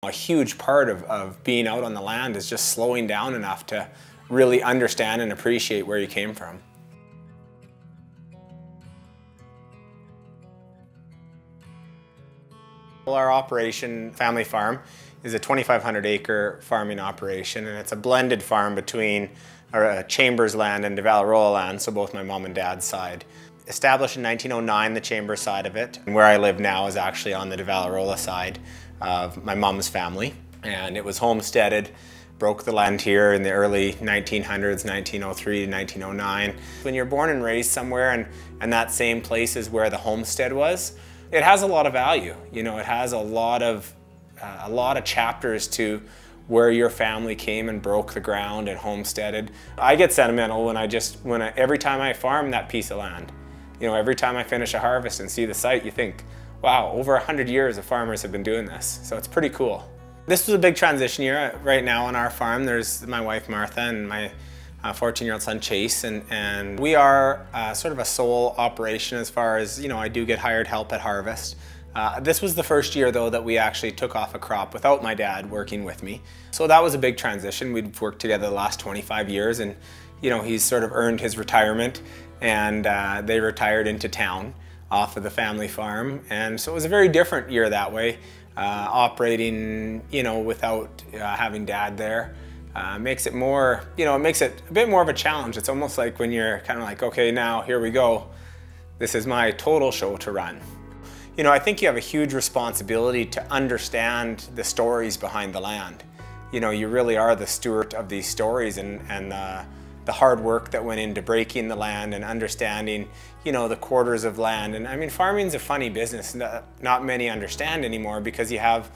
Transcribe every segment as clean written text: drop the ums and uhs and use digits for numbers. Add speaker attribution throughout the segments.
Speaker 1: A huge part of being out on the land is just slowing down enough to really understand and appreciate where you came from. Well, our operation, Family Farm, is a 2,500 acre farming operation, and it's a blended farm between Chambers land and Devalorola land, so both my mom and dad's side. Established in 1909, the Chambers side of it, and where I live now is actually on the Devalorola side of my mom's family. And it was homesteaded, broke the land here in the early 1900s, 1903 to 1909. When you're born and raised somewhere and that same place is where the homestead was, it has a lot of value. You know, it has a lot of chapters to where your family came and broke the ground and homesteaded. I get sentimental when every time I farm that piece of land. You know, every time I finish a harvest and see the site, you think, wow, over 100 years of farmers have been doing this. So it's pretty cool. This was a big transition year. Right now on our farm, there's my wife Martha and my 14-year-old son Chase, and we are sort of a sole operation as far as, you know, I do get hired help at harvest. This was the first year though that we actually took off a crop without my dad working with me. So that was a big transition. We'd worked together the last 25 years, and you know, he's sort of earned his retirement, and they retired into town off of the family farm. And so it was a very different year that way, operating, you know, without having dad there. Makes it more, you know, it makes it a bit more of a challenge. It's almost like when you're kind of like, okay, now here we go. This is my total show to run. You know, I think you have a huge responsibility to understand the stories behind the land. You know, you really are the steward of these stories, and the hard work that went into breaking the land and understanding, you know, the quarters of land. And I mean, farming's a funny business that not many understand anymore because you have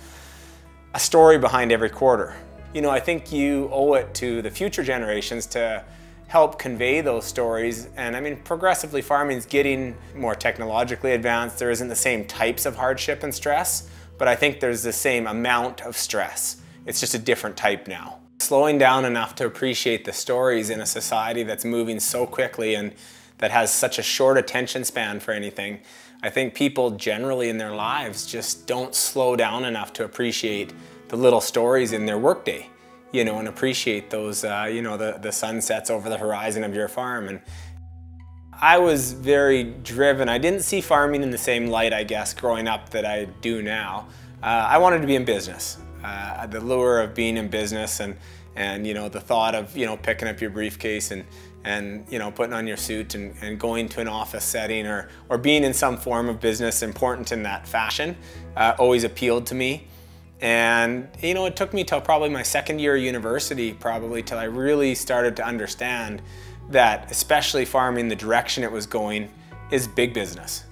Speaker 1: a story behind every quarter. You know, I think you owe it to the future generations to help convey those stories. And I mean, progressively farming's getting more technologically advanced. There isn't the same types of hardship and stress, but I think there's the same amount of stress. It's just a different type now. Slowing down enough to appreciate the stories in a society that's moving so quickly and that has such a short attention span for anything. I think people generally in their lives just don't slow down enough to appreciate the little stories in their workday, you know, and appreciate those, you know, the sunsets over the horizon of your farm. And I was very driven. I didn't see farming in the same light, I guess, growing up that I do now. I wanted to be in business. The lure of being in business and you know, the thought of, you know, picking up your briefcase and you know, putting on your suit and going to an office setting or being in some form of business important in that fashion always appealed to me. And you know, it took me till probably my second year of university, probably till I really started to understand that especially farming, the direction it was going is big business.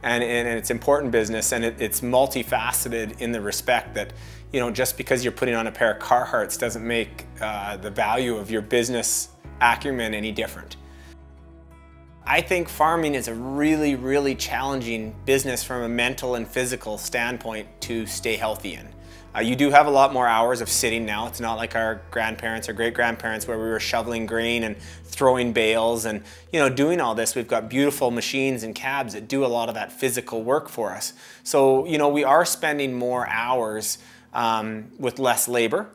Speaker 1: And it's important business, and it's multifaceted in the respect that, you know, just because you're putting on a pair of Carhartts doesn't make the value of your business acumen any different. I think farming is a really, really challenging business from a mental and physical standpoint to stay healthy in. You do have a lot more hours of sitting now. It's not like our grandparents or great-grandparents where we were shoveling grain and throwing bales and, you know, doing all this. We've got beautiful machines and cabs that do a lot of that physical work for us. So, you know, we are spending more hours with less labor.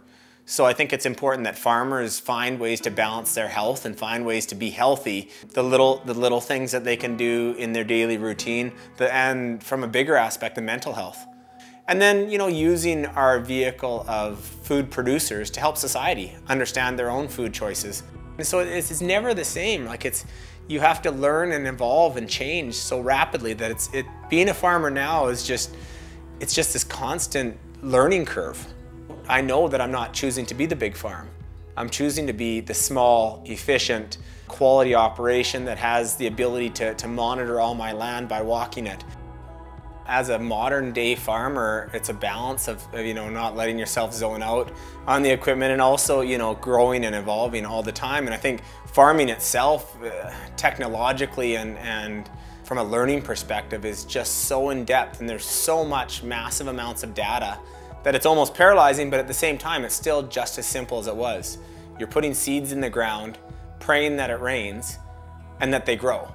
Speaker 1: So I think it's important that farmers find ways to balance their health and find ways to be healthy. The little things that they can do in their daily routine, and from a bigger aspect, the mental health. And then, you know, using our vehicle of food producers to help society understand their own food choices. And so it's never the same. Like you have to learn and evolve and change so rapidly that being a farmer now is just this constant learning curve. I know that I'm not choosing to be the big farm. I'm choosing to be the small, efficient, quality operation that has the ability to monitor all my land by walking it. As a modern day farmer, it's a balance of, you know, not letting yourself zone out on the equipment and also, you know, growing and evolving all the time. And I think farming itself, technologically and from a learning perspective, is just so in depth, and there's so much massive amounts of data that it's almost paralyzing, but at the same time, it's still just as simple as it was. You're putting seeds in the ground, praying that it rains and that they grow.